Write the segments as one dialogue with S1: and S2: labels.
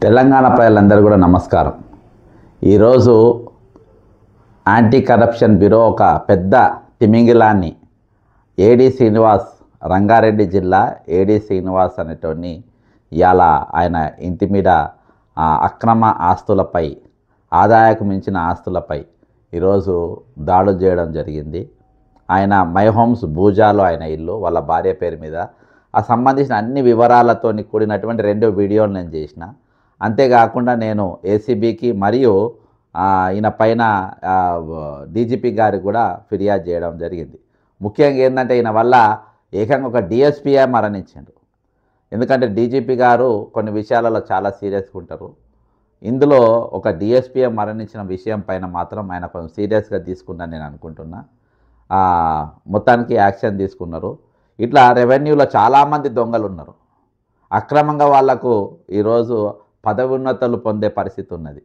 S1: తెలంగాణ ప్రజలందరూ కూడా నమస్కారం. ఈరోజు యాంటీ కరప్షన్ బ్యూరో ఒక పెద్ద తిమింగిలాన్ని ఏడి శ్రీనివాస్, రంగారెడ్డి జిల్లా ఏడి శ్రీనివాస్ అనేటోని ఇవాళ ఆయన ఇంటి మీద అక్రమ ఆస్తులపై, ఆదాయకు మించిన ఆస్తులపై ఈరోజు దాడులు చేయడం జరిగింది. ఆయన మై హోమ్స్ బూజాలో ఆయన ఇల్లు, వాళ్ళ భార్య పేరు మీద ఆ సంబంధించిన అన్ని వివరాలతో కూడినటువంటి 2 వీడియోలు నేను చేసిన. అంతేకాకుండా నేను ఏసీబీకి మరియు ఈయన పైన డీజీపీ గారికి కూడా ఫిర్యాదు చేయడం జరిగింది. ముఖ్యంగా ఏంటంటే ఈయన వల్ల ఏకంగా ఒక డిఎస్పీఏ మరణించాడు. ఎందుకంటే డీజీపీ గారు కొన్ని విషయాలలో చాలా సీరియస్గా ఉంటారు. ఇందులో ఒక డిఎస్పీఏ మరణించిన విషయం పైన మాత్రం ఆయన కొంచెం సీరియస్గా తీసుకున్నాను నేను అనుకుంటున్నా. మొత్తానికి యాక్షన్ తీసుకున్నారు. ఇట్లా రెవెన్యూలో చాలామంది దొంగలు ఉన్నారు. అక్రమంగా వాళ్లకు ఈరోజు పదవోన్నతులు పొందే పరిస్థితి ఉన్నది.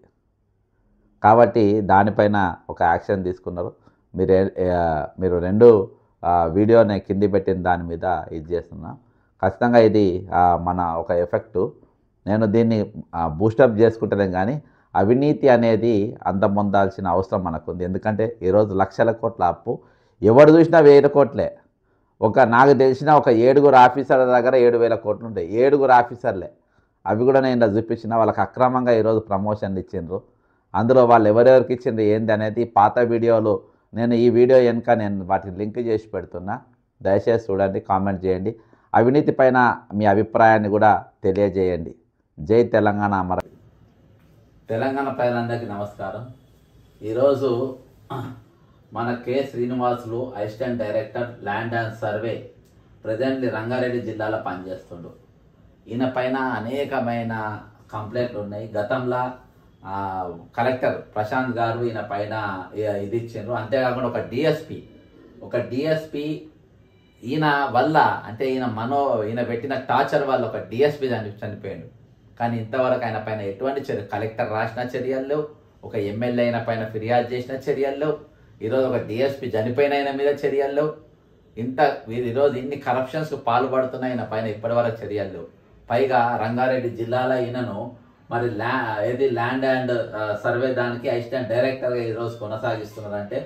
S1: కాబట్టి దానిపైన ఒక యాక్షన్ తీసుకున్నారు. మీరు 2 వీడియోని కింది పెట్టిన దాని మీద ఇది చేస్తున్నా. ఖచ్చితంగా ఇది మన ఒక ఎఫెక్టు. నేను దీన్ని బూస్టప్ చేసుకుంటేనే కానీ అవినీతి అనేది అంతమొందాల్సిన అవసరం మనకుంది. ఎందుకంటే ఈరోజు లక్షల కోట్ల అప్పు, ఎవడు చూసినా 1000 కోట్లే. నాకు తెలిసిన ఒక 7 ఆఫీసర్ల దగ్గర 7,000 కోట్లు ఉంటాయి. 7 ఆఫీసర్లే. అవి కూడా నేను ఇలా చూపించిన. వాళ్ళకి అక్రమంగా ఈరోజు ప్రమోషన్లు ఇచ్చిండ్రు. అందులో వాళ్ళు ఎవరెవరికి ఇచ్చిండ్రు ఏంది అనేది పాత వీడియోలు నేను ఈ వీడియో వెనుక నేను వాటిని లింక్ చేసి పెడుతున్నా. దయచేసి చూడండి, కామెంట్ చేయండి. అవినీతి పైన మీ అభిప్రాయాన్ని కూడా తెలియజేయండి. జై తెలంగాణ. తెలంగాణ ప్రజలందరికీ నమస్కారం. ఈరోజు మన K Srinivasulu assistant director land and survey, presently Rangareddy జిల్లాలో పనిచేస్తుండు. ఈయన పైన అనేకమైన కంప్లైంట్లు ఉన్నాయి. గతంలో కలెక్టర్ ప్రశాంత్ గారు ఈయన పైన ఇది ఇచ్చిండ్రు. అంతేకాకుండా ఒక డిఎస్పి ఈయన వల్ల, అంటే ఈయన పెట్టిన టార్చర్ వల్ల ఒక డిఎస్పి చనిపోయాడు. కానీ ఇంతవరకు ఆయన పైన ఎటువంటి చర్య, కలెక్టర్ రాసిన చర్యలు లేవు, ఒక ఎమ్మెల్యే అయిన పైన ఫిర్యాదు చేసిన చర్యలు లేవు, ఈరోజు ఒక డిఎస్పి చనిపోయిన ఆయన మీద చర్యలు లేవు. ఈరోజు ఇన్ని కరప్షన్స్కు పాల్పడుతున్న ఆయన పైన ఇప్పటివరకు చర్యలు లేవు. పైగా రంగారెడ్డి జిల్లాలో ఈయనను మరి ల్యాండ్ అండ్ సర్వే దానికి అసిస్టెంట్ డైరెక్టర్గా ఈరోజు కొనసాగిస్తున్నారంటే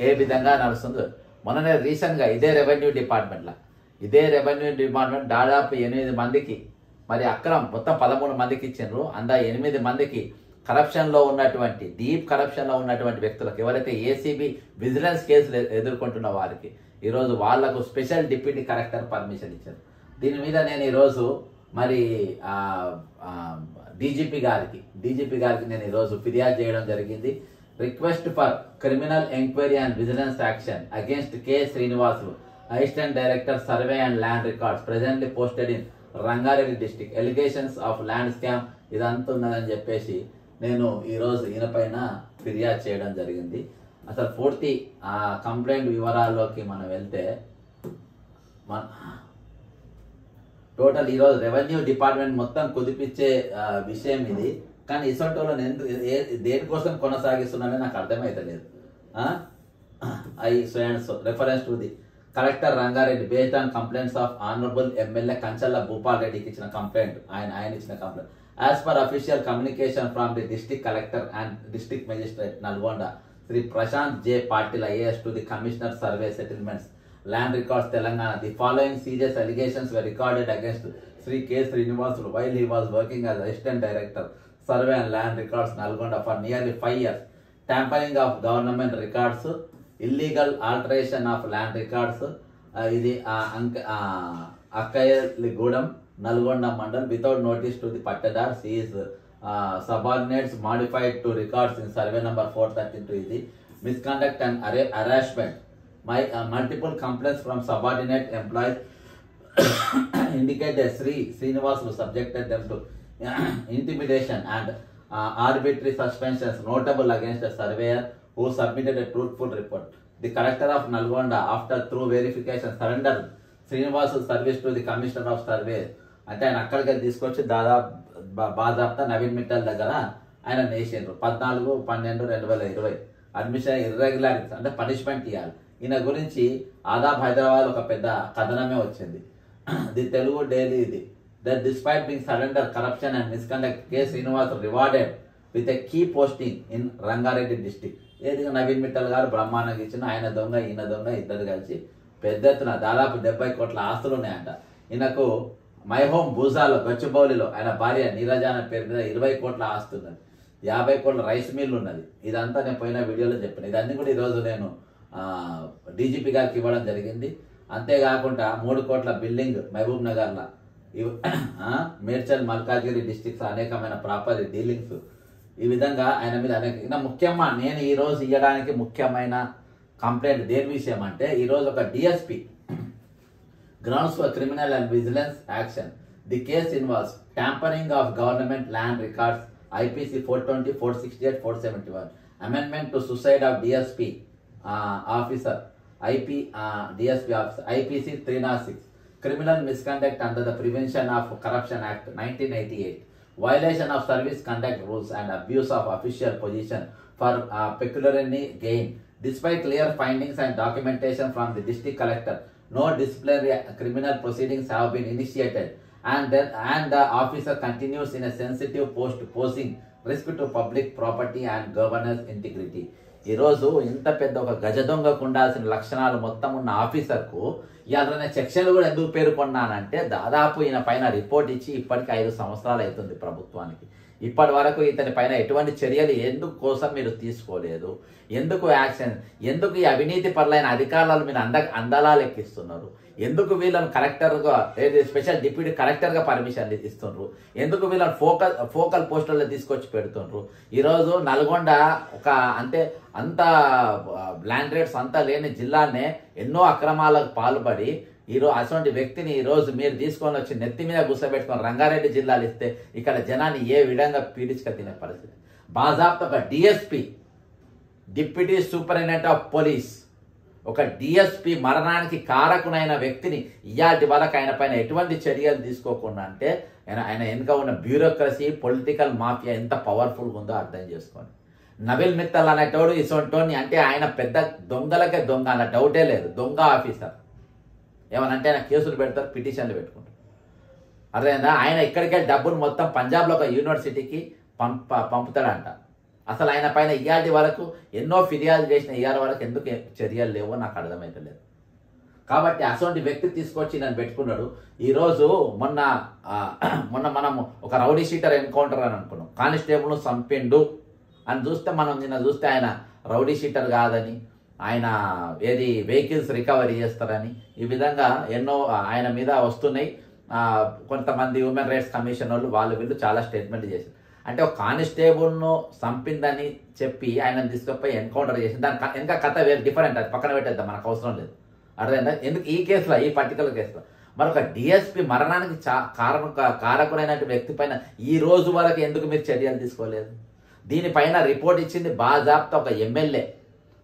S1: ఏ విధంగా నడుస్తుందో. మొన్ననే రీసెంట్గా ఇదే రెవెన్యూ డిపార్ట్మెంట్ దాదాపు 8 మందికి మరి మొత్తం 13 మందికి ఇచ్చిండ్రు. 8 మందికి కరప్షన్లో ఉన్నటువంటి, డీప్ కరప్షన్లో ఉన్నటువంటి వ్యక్తులకు, ఎవరైతే ఏసీబీ విజిలెన్స్ కేసులు ఎదుర్కొంటున్న వారికి ఈరోజు వాళ్లకు స్పెషల్ డిప్యూటీ కలెక్టర్ పర్మిషన్ ఇచ్చారు. దీని మీద నేను ఈరోజు మరి డీజీపీ గారికి నేను ఈరోజు ఫిర్యాదు చేయడం జరిగింది. Request for criminal enquiry and vigilance action against K Srinivasulu, assistant director survey and land records, presently posted in Rangareddy district, allegations of land scam ఇదంతా ఉన్నదని చెప్పేసి నేను ఈరోజు ఈయన పైన ఫిర్యాదు చేయడం జరిగింది. అసలు పూర్తి కంప్లైంట్ వివరాల్లోకి మనం వెళ్తే, టోటల్ ఈరోజు రెవెన్యూ డిపార్ట్మెంట్ మొత్తం కుదిపించే విషయం ఇది. కానీ ఇసొంటి వాళ్ళని దేనికోసం కొనసాగిస్తున్నానని నాకు అర్థమైతలేదు. Reference to the collector Rangareddy based on complaints of honourable MLA Kanchalla Bhupal రెడ్డికి ఇచ్చిన కంప్లైంట్, ఆయన ఇచ్చిన complaint. As per official communication from the district collector and district magistrate Nalgonda Shri Prashant J Patil IAS to the commissioner survey settlements land records Telangana, the following serious allegations were recorded against Sri K. Srinivasulu while he was working as assistant director survey and land records Nalgonda for nearly 5 years. Tampering of government records, illegal alteration of land records, ఇది అక్కయ్యగూడెం Nalgonda mandal without notice to the pattadar. His subordinates modified to records in survey number 432 ఇది misconduct and harassment. My multiple complaints from subordinate employees indicate that Sri Srinivasulu subjected them to intimidation and arbitrary suspensions notable against a surveyor who submitted a truthful report. The collector of Nalgonda, after through verification, surrendered Srinivasulu service to the commissioner of survey. అంటే ఆయన అక్కడికి తీసుకొచ్చి బాజాప్తా నవీన్ మిట్టల్ దగ్గర ఆయన నేసిండ్రు. 14/12/2020 admission irregularities అంటే punishment ఇవ్వాలి. ఈయన గురించి ఆదాబ్ హైదరాబాద్ ఒక పెద్ద కథనమే వచ్చింది. ది తెలుగు డైలీ ఇది that despite being surrender corruption and misconduct, K. Srinivas rewarded with a key posting in Rangareddy district. ఏది నవీన్ మిట్టల్ గారు బ్రహ్మాండంగా ఇచ్చిన ఆయన దొంగ ఈయన దొంగ ఇద్దరు కలిసి పెద్ద ఎత్తున దాదాపు 70 కోట్ల ఆస్తులు ఉన్నాయంట. ఈయనకు మై హోమ్ భూజాలో గచ్చిబౌలిలో ఆయన భార్య నీరజాన పేరు మీద 20 కోట్ల ఆస్తి ఉన్నది, 50 కోట్ల రైస్ మిల్ ఉన్నది. ఇదంతా నేను పోయిన వీడియోలో చెప్పాను. ఇదన్నీ కూడా ఈరోజు నేను డీజీపీ గారికి ఇవ్వడం జరిగింది. అంతేకాకుండా 3 కోట్ల బిల్డింగ్ మహబూబ్ నగర్లో, మేడ్చల్ మల్కాజ్గిరి డిస్ట్రిక్ట్స్ అనేకమైన ప్రాపర్టీ డీలింగ్స్, ఈ విధంగా ఆయన మీద అనేక ముఖ్యంగా నేను ఈరోజు ఇవ్వడానికి ముఖ్యమైన కంప్లైంట్ దేని విషయం అంటే, ఈరోజు ఒక DSP grounds for criminal and vigilance action. The case involves tampering of government land records, IPC 420, 468, 471, amendment to suicide of DSP officer, DSP officer, IPC 306, criminal misconduct under the Prevention of Corruption Act 1988, violation of service conduct rules and abuse of official position for pecuniary gain. Despite clear findings and documentation from the district collector, no disciplinary criminal proceedings have been initiated, and the officer continues in a sensitive post, posing risk to public property and governance integrity. ఈరోజు ఇంత పెద్ద ఒక గజ దొంగకు ఉండాల్సిన లక్షణాలు మొత్తం ఉన్న ఆఫీసర్కు ఇవాళ సెక్షన్లు కూడా ఎందుకు పేర్కొన్నానంటే, దాదాపు ఈయన పైన రిపోర్ట్ ఇచ్చి ఇప్పటికి 5 సంవత్సరాలు అవుతుంది ప్రభుత్వానికి. ఇప్పటి వరకు ఇతని పైన ఎటువంటి చర్యలు ఎందుకు కోసం మీరు తీసుకోలేదు, ఎందుకు యాక్షన్, ఎందుకు ఈ అవినీతి పరులైన అధికారులు మీరు అందలా లెక్కిస్తున్నారు, ఎందుకు వీళ్ళని కలెక్టర్గా స్పెషల్ డిప్యూటీ కలెక్టర్గా పర్మిషన్ ఇస్తున్నారు, ఎందుకు వీళ్ళని ఫోకల్ పోస్టుల్లో తీసుకొచ్చి పెడుతున్నారు. ఈరోజు నల్గొండ ఒక అంత ల్యాండ్ రేట్స్ అంతా లేని జిల్లానే ఎన్నో అక్రమాలకు పాల్పడి ఈరోజు అటువంటి వ్యక్తిని ఈరోజు మీరు తీసుకొని వచ్చి నెత్తి మీద గుసబెట్టుకొని రంగారెడ్డి జిల్లాలు ఇస్తే ఇక్కడ జనాన్ని ఏ విధంగా పీడించుక తినే పరిస్థితి. బాజాబ్తా ఒక DSP, deputy superintendent of police, ఒక డిఎస్పీ మరణానికి కారకునైన వ్యక్తిని ఇయాటి వరకు ఆయన పైన ఎటువంటి చర్యలు తీసుకోకుండా అంటే ఆయన వెనుక ఉన్న బ్యూరోక్రసీ, పొలిటికల్ మాఫియా ఎంత పవర్ఫుల్గా ఉందో అర్థం చేసుకోండి. నవీన్ మిత్తల్ అనేటోడు ఇసోంటోని అంటే ఆయన పెద్ద దొంగలకే దొంగ అన్న డౌటే లేదు. దొంగ ఆఫీసర్ ఏమనంటే ఆయన కేసులు పెడతారు, పిటిషన్లు పెట్టుకుంటారు. అర్థమైందా? ఆయన ఇక్కడికే డబ్బులు మొత్తం పంజాబ్లో ఒక యూనివర్సిటీకి పంపుతాడంట. అసలు ఆయన పైన ఇయాటి వరకు ఎన్నో ఫిర్యాదులు చేసిన ఇయాల వరకు ఎందుకు చర్యలు లేవో నాకు అర్థమైతలేదు. కాబట్టి అటువంటి వ్యక్తి తీసుకొచ్చి నన్ను పెట్టుకున్నాడు. ఈరోజు మొన్న మనము ఒక రౌడీ షీటర్ ఎన్కౌంటర్ అని అనుకున్నాం, కానిస్టేబుల్ చంపిండు అని చూస్తే మనం నిన్న చూస్తే ఆయన రౌడీ షీటర్ కాదని, ఆయన ఏది వెహికల్స్ రికవరీ చేస్తారని, ఈ విధంగా ఎన్నో ఆయన మీద వస్తున్నాయి. కొంతమంది హ్యూమన్ రైట్స్ కమిషన్ వాళ్ళు వీళ్ళు చాలా స్టేట్మెంట్ చేశారు. అంటే ఒక కానిస్టేబుల్ను చంపిందని చెప్పి ఆయనను తీసుకుపోయి ఎన్కౌంటర్ చేసి దాని ఇంకా కథ వేరే డిఫరెంట్, అది పక్కన పెట్టేద్దాం, మనకు అవసరం లేదు. అర్థమైందా? ఎందుకు ఈ కేసులో, ఈ పర్టికులర్ కేసులో మరొక డిఎస్పీ మరణానికి కారకుడైనటువంటి వ్యక్తి పైన ఈ రోజు వరకు ఎందుకు మీరు చర్యలు తీసుకోలేదు? దీనిపైన రిపోర్ట్ ఇచ్చింది బాజాబ్తా ఒక ఎమ్మెల్యే,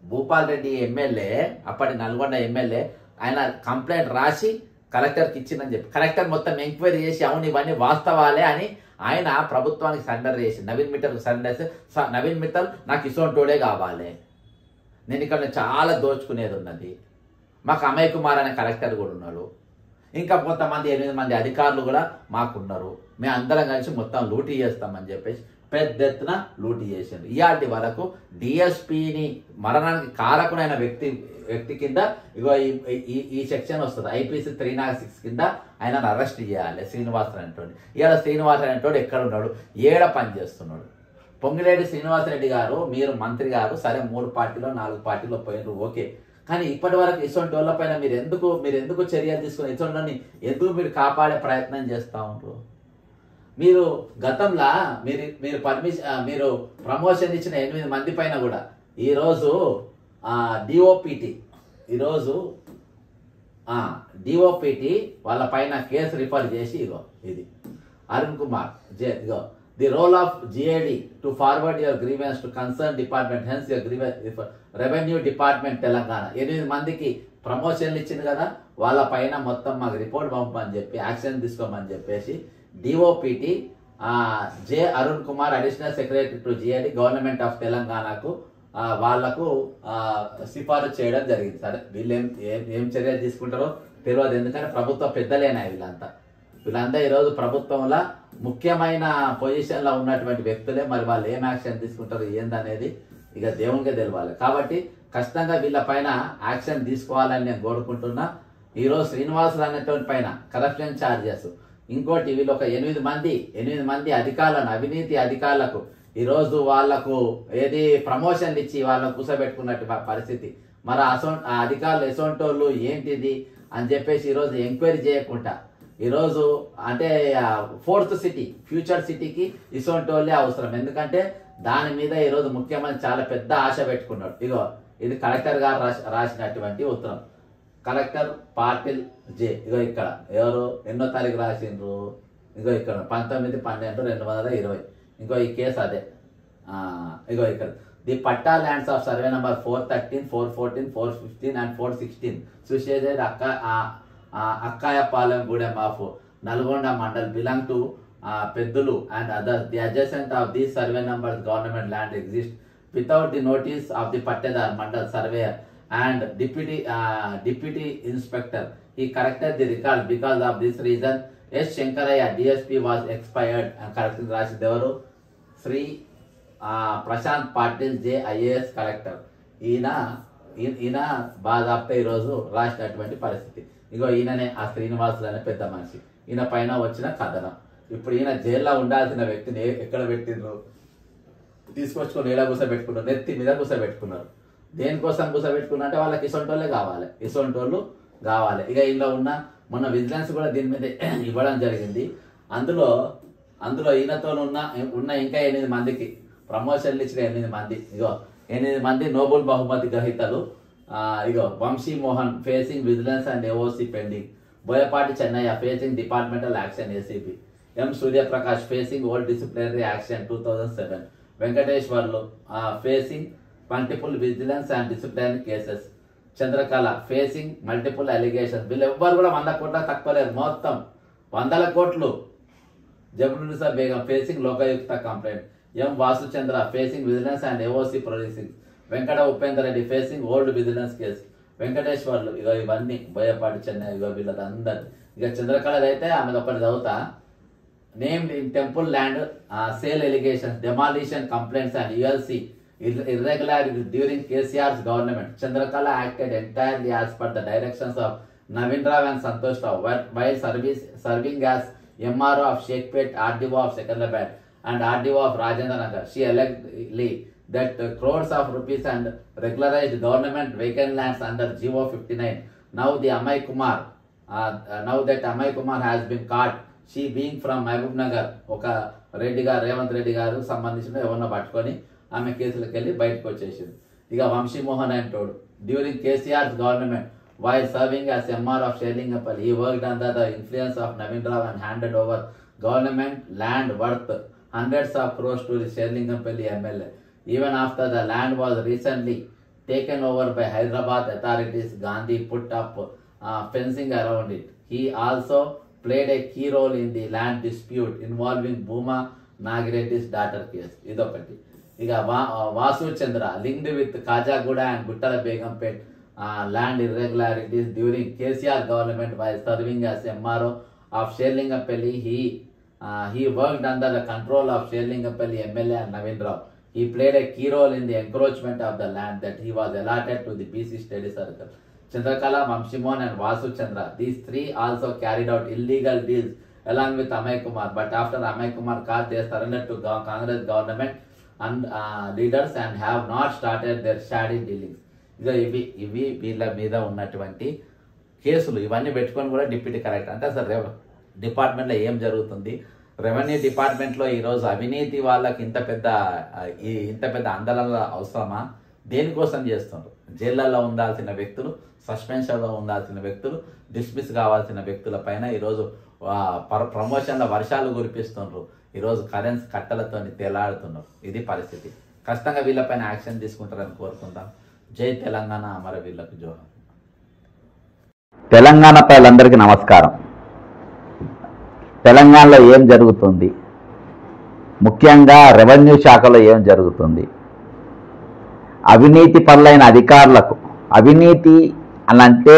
S1: భూపాల్ రెడ్డి ఎమ్మెల్యే, అప్పటి నల్గొండ ఎమ్మెల్యే. ఆయన కంప్లైంట్ రాసి కలెక్టర్కి ఇచ్చిందని చెప్పి కలెక్టర్ మొత్తం ఎంక్వైరీ చేసి అవును ఇవన్నీ వాస్తవాలే అని ఆయన ప్రభుత్వానికి సరెండర్ చేసి నవీన్ మిట్టల్ సరెండర్ చేసి, నవీన్ మిట్టల్ నాకు ఇసోంటోడే కావాలి, నేను ఇక్కడ చాలా దోచుకునేది ఉన్నది, మాకు అమయ్ కుమార్ అనే కలెక్టర్ కూడా ఉన్నాడు, ఇంకా కొంతమంది 8 మంది అధికారులు కూడా మాకున్నారు, మేము అందరం కలిసి మొత్తం లూటీ చేస్తామని చెప్పేసి పెద్ద ఎత్తున లూటీ చేసిండు. ఇయాటి వరకు డిఎస్పీని మరణానికి కారకునైన వ్యక్తి కింద ఇగో ఈ సెక్షన్ వస్తుంది, IPC 306 కింద ఆయనను అరెస్ట్ చేయాలి. శ్రీనివాస్ అనేటోడు, ఇవాళ శ్రీనివాస్ అనేటోడు ఎక్కడ ఉన్నాడు, ఏడ పని చేస్తున్నాడు? పొంగిరెడ్డి శ్రీనివాసరెడ్డి గారు, మీరు మంత్రి గారు, సరే 3 పార్టీలో 4 పార్టీలో పోయినారు, ఓకే. కానీ ఇప్పటి వరకు ఇటువంటి వాళ్ళ పైన మీరు ఎందుకు చర్యలు తీసుకుని ఇటువంటి ఎందుకు మీరు కాపాడే ప్రయత్నం చేస్తూ ఉంటారు? మీరు గతంలో మీరు ప్రమోషన్ ఇచ్చిన 8 మంది పైన కూడా ఈరోజు డిఓపిటి వాళ్ళ పైన కేసు రిఫర్ చేసి ఇగో ఇది అరుణ్ కుమార్ ఇగో the role of GAD to forward your grievance to concern department, hence your grievance revenue department Telangana. 8 మందికి ప్రమోషన్లు ఇచ్చింది కదా, వాళ్ళ పైన మొత్తం మాకు రిపోర్ట్ పంపని చెప్పి యాక్షన్ తీసుకోమని చెప్పేసి DoPT J Arun Kumar additional secretary to GAD government of తెలంగాణకు వాళ్లకు సిఫారసు చేయడం జరిగింది. సరే వీళ్ళు ఏం చర్యలు తీసుకుంటారో తెలియదు, ఎందుకంటే ప్రభుత్వ పెద్దలేనా వీళ్ళంతా. వీళ్ళంతా ఈరోజు ప్రభుత్వంలో ముఖ్యమైన పొజిషన్లో ఉన్నటువంటి వ్యక్తులే. మరి వాళ్ళు ఏం యాక్షన్ తీసుకుంటారు ఏందనేది ఇక దేవునికే తెలవాలి. కాబట్టి ఖచ్చితంగా వీళ్ళపైన యాక్షన్ తీసుకోవాలని నేను కోరుకుంటున్నా. ఈరోజు శ్రీనివాసులు అనేటువంటి పైన కరప్షన్ ఛార్జెస్, ఇంకోటి వీళ్ళు ఒక 8 మంది అధికారులను, అవినీతి అధికారులకు ఈరోజు వాళ్లకు ఏది ప్రమోషన్లు ఇచ్చి వాళ్ళకు కూర్చోబెట్టుకున్నట్టు పరిస్థితి. మరి ఆ అధికారులు ఎసొంటోళ్ళు ఏంటిది అని చెప్పేసి ఈరోజు ఎంక్వైరీ చేయకుండా ఈరోజు అంటే 4th సిటీ ఫ్యూచర్ సిటీకి ఇసొంటోళ్ళే అవసరం. ఎందుకంటే దాని మీద ఈరోజు ముఖ్యమంత్రి చాలా పెద్ద ఆశ పెట్టుకున్నాడు. ఇగో ఇది కలెక్టర్ గారు రాసినటువంటి ఉత్తరం. కలెక్టర్ పాటిల్ జే. ఇగో ఇక్కడ ఎవరు ఎన్నో తారీఖు రాసిండ్రు, ఇగో ఇక్కడ 19/12/2020. ఇంకో ఈ కేసు అదే. ఇగో ఇక్కడ the patta lands of survey number 413, 414, 415 and 416 సుషేజెడ్ Akkayapalem Gudem of Nalgonda mandal belong to Peddulu and others. The adjacent of these survey numbers government land exist without the notice of the Pattedar Mandal surveyor and deputy inspector. He corrected the record. Because of this reason S. Shankaraya DSP was expired. And correcting Rashi Devaru Sri Prashant Patil J. IAS collector. ఈయన బాధాప్తే ఈరోజు రాసినటువంటి పరిస్థితి. ఇగో ఈయననే ఆ శ్రీనివాసులు అనే పెద్ద మనిషి. ఈయన పైన వచ్చిన కథనం. ఇప్పుడు ఈయన జైల్లో ఉండాల్సిన వ్యక్తిని ఎక్కడ పెట్టిండ్రు, తీసుకొచ్చుకొని ఎలా కూర్చోబెట్టుకున్నారు, నెత్తి మీద కూర్చోబెట్టుకున్నారు. దేనికోసం కూర్చోబెట్టుకున్నారు అంటే వాళ్ళకి ఇసొంటోళ్ళే కావాలి, ఇసొంటోళ్ళు కావాలి. ఇక ఇందులో మొన్న విజిలెన్స్ కూడా దీని మీద ఇవ్వడం జరిగింది. అందులో ఈయనతో ఉన్న ఇంకా 8 మందికి ప్రమోషన్లు ఇచ్చిన 8 మంది. ఇగో 8 మంది నోబెల్ బహుమతి గ్రహీతలు. ఇగో Vamshi Mohan facing vigilance and AOC pending. Boyapati Chennaiah facing departmental action ACB. M Suryaprakash facing old disciplinary action 2007. Venkateswarlu facing multiple vigilance and disciplinary cases. Chandrakala facing multiple allegation. వీళ్ళు ఎవ్వరు కూడా 100 కోట్ల తక్కువ లేదు, మొత్తం 100 కోట్లు. Jabarunisa Begum facing Lokayukta complaint. M Vasuchandra facing vigilance and AOC proceedings. Venkata Upender Reddy facing old vigilance case. Venkateswarlu ఇగో ఇవన్నీ బోయపాటి చెన్నై ఇగో వీళ్ళందరూ. ఇక చంద్రకళది అయితే ఆమె ఒకటి చదువుతా. Named in temple land sale allegations, demolition complaints and ULC irregularities during KCR's government. Chandrakala acted entirely as per the directions of Navin Rao and Santosh Rao while serving as MRO of Sheikhpet, RDO of Secunderabad and RDO of Rajendra Nagar. She allegedly that crores of rupees and regularized government vacant lands under GO 59. Now that Amay Kumar has been caught, she being from Mahbub Nagar, oka Reddy garu Revanth Reddy garu సంబంధించిన ఎవరినో పట్టుకొని ఆమె కేసులకు వెళ్ళి బయటకు వచ్చేసింది. ఇక వంశీ మోహన్ అంటోడు during KCR's government while serving as MR of Sherlingapalli, he worked under the influence of Navin Rao and handed over government land worth hundreds of crores to the Sherlingapalli MLA. Even after the land was recently taken over by Hyderabad authorities, Gandhi put up fencing around it. He also played a key role in the land dispute involving Bhuma Nagireddy's daughter case. Idokati. ఇక వాసు చంద్ర linked with Khajaguda and గుట్టల Begumpet land irregularities during KCR government while serving as MRO of Serilingampally. He worked under the control of Serilingampally MLA and Naveen Rao. He played a key role in the encroachment of the land that he was allotted to the BC study circle. Chandrakala, Vamshimon and Vasu Chandra, these three also carried out illegal deals along with Amay Kumar. But after Amay Kumar caught, they surrendered to Congress government and leaders and have not started their shady dealings. ఇవి వీళ్ళ మీద ఉన్నటువంటి కేసులు ఇవన్నీ పెట్టుకొని కూడా deputy collector అంటే అసలు డిపార్ట్మెంట్లో ఏం జరుగుతుంది, రెవెన్యూ డిపార్ట్మెంట్లో ఈరోజు అవినీతి వాళ్ళకి ఇంత పెద్ద ఆందోళన అవసరమా, దేనికోసం చేస్తున్నారు? జైళ్ళల్లో ఉండాల్సిన వ్యక్తులు, సస్పెన్షన్లో ఉండాల్సిన వ్యక్తులు, డిస్మిస్ కావాల్సిన వ్యక్తుల పైన ఈరోజు ప్రమోషన్ల వర్షాలు కురిపిస్తున్నారు. ఈరోజు కరెన్సీ కట్టలతో తేలాడుతున్నారు. ఇది పరిస్థితి. ఖచ్చితంగా వీళ్ళపైన యాక్షన్ తీసుకుంటారని కోరుకుందాం. జై తెలంగాణ, అమరవీరులకు జోహార్.
S2: తెలంగాణ ప్రజలందరికీ నమస్కారం. తెలంగాణలో ఏం జరుగుతుంది, ముఖ్యంగా రెవెన్యూ శాఖలో ఏం జరుగుతుంది, అవినీతి పరులైన అధికారులకు, అవినీతి అనంటే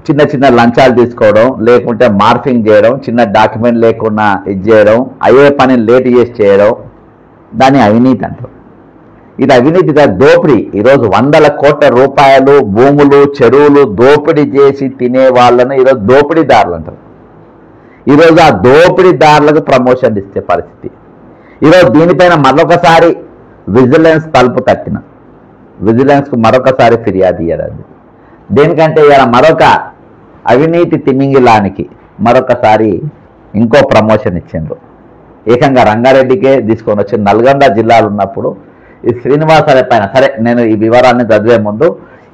S2: చిన్న చిన్న లంచాలు తీసుకోవడం, లేకుంటే మార్ఫింగ్ చేయడం, చిన్న డాక్యుమెంట్ లేకుండా ఇది చేయడం, అయ్యే పని లేట్ చేసి చేయడం, దాన్ని అవినీతి అంటారు. ఇది అవినీతిగా దోపిడీ. ఈరోజు 100 కోట్ల రూపాయలు భూములు, చెరువులు దోపిడీ చేసి తినే వాళ్ళను ఈరోజు దోపిడీదారులు అంటారు. ఈరోజు ఆ దోపిడీదారులకు ప్రమోషన్ ఇచ్చే పరిస్థితి. ఈరోజు దీనిపైన మరొకసారి విజిలెన్స్ తలుపు తట్టిన విజిలెన్స్కు మరొకసారి ఫిర్యాదు ఇయ్యారు. దేనికంటే ఇలా మరొక అవినీతి తిమింగిలానికి మరొకసారి ఇంకో ప్రమోషన్ ఇచ్చిండ్రు. ఏకంగా రంగారెడ్డికే తీసుకొని వచ్చి నల్గొండ జిల్లాలో ఉన్నప్పుడు ఈ శ్రీనివాస్ అనే పైన, సరే నేను ఈ వివరాన్ని చదివే ముందు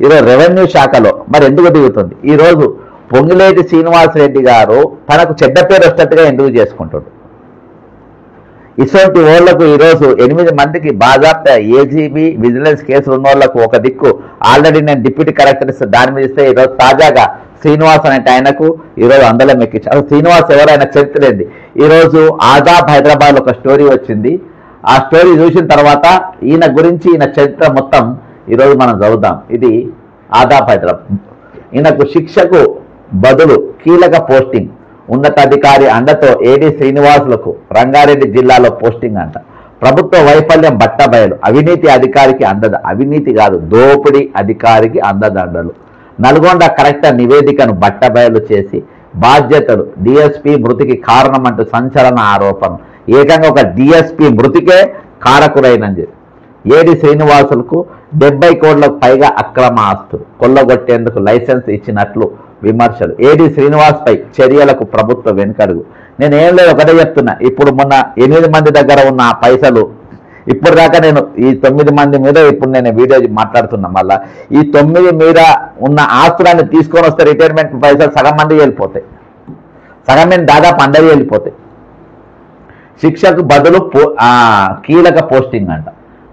S2: ఈరోజు రెవెన్యూ శాఖలో మరి ఎందుకు దిగుతుంది? ఈరోజు పొంగిలేటి శ్రీనివాస్ రెడ్డి గారు తనకు చెడ్డ పేరు వచ్చేట్టుగా ఎందుకు చేసుకుంటాడు? ఇటువంటి వాళ్ళకు ఈరోజు 8 మందికి బాజాప్తా ఏజీబీ విజిలెన్స్ కేసులు ఉన్న వాళ్ళకు ఒక దిక్కు ఆల్రెడీ నేను డిప్యూటీ కలెక్టర్ ఇస్తే దాని మీద ఇస్తే ఈరోజు తాజాగా శ్రీనివాస్ అనే ఆయనకు ఈరోజు అందలం ఎక్కించారు. శ్రీనివాస్ ఎవరైనా చరిత్రేంది? ఈరోజు ఆజాద్ హైదరాబాద్ ఒక స్టోరీ వచ్చింది. ఆ స్టోరీ చూసిన తర్వాత ఈయన గురించి ఈయన చరిత్ర మొత్తం ఈరోజు మనం చదువుదాం. ఇది ఆజాద్ హైదరాబాద్. ఈయనకు శిక్షకు బదులు కీలక పోస్టింగ్, ఉన్నతాధికారి అండతో ఏడీ శ్రీనివాసులకు రంగారెడ్డి జిల్లాలో పోస్టింగ్ అంట. ప్రభుత్వ వైఫల్యం బట్టబయలు, అవినీతి అధికారికి అవినీతి కాదు దోపిడీ అధికారికి అందదండలు. నల్గొండ కలెక్టర్ నివేదికను బట్టబయలు చేసి బాధ్యతలు, డిఎస్పీ మృతికి కారణమంటూ సంచలన ఆరోపణ. ఏకంగా ఒక డిఎస్పీ మృతికే కారకురైనది. ఏడీ శ్రీనివాసులకు 70 కోట్లకు పైగా అక్రమ ఆస్తులు కొల్లగొట్టేందుకు లైసెన్స్ ఇచ్చినట్లు విమర్శలు. ఏడీ శ్రీనివాస్ పై చర్యలకు ప్రభుత్వ వెనుకడుగు. నేను ఏం లేదు, ఒకటే చెప్తున్నా. ఇప్పుడు మొన్న 8 మంది దగ్గర ఉన్న పైసలు ఇప్పుడు దాకా నేను ఈ 9 మంది మీద ఇప్పుడు నేను వీడియో మాట్లాడుతున్నా. మళ్ళా ఈ 9 మీద ఉన్న ఆస్తులన్నీ తీసుకొని వస్తే రిటైర్మెంట్ పైసలు సగం మంది వెళ్ళిపోతాయి, సగం మంది దాదాపు అందరూ వెళ్ళిపోతాయి. శిక్షకు బదులు కీలక పోస్టింగ్ అంట.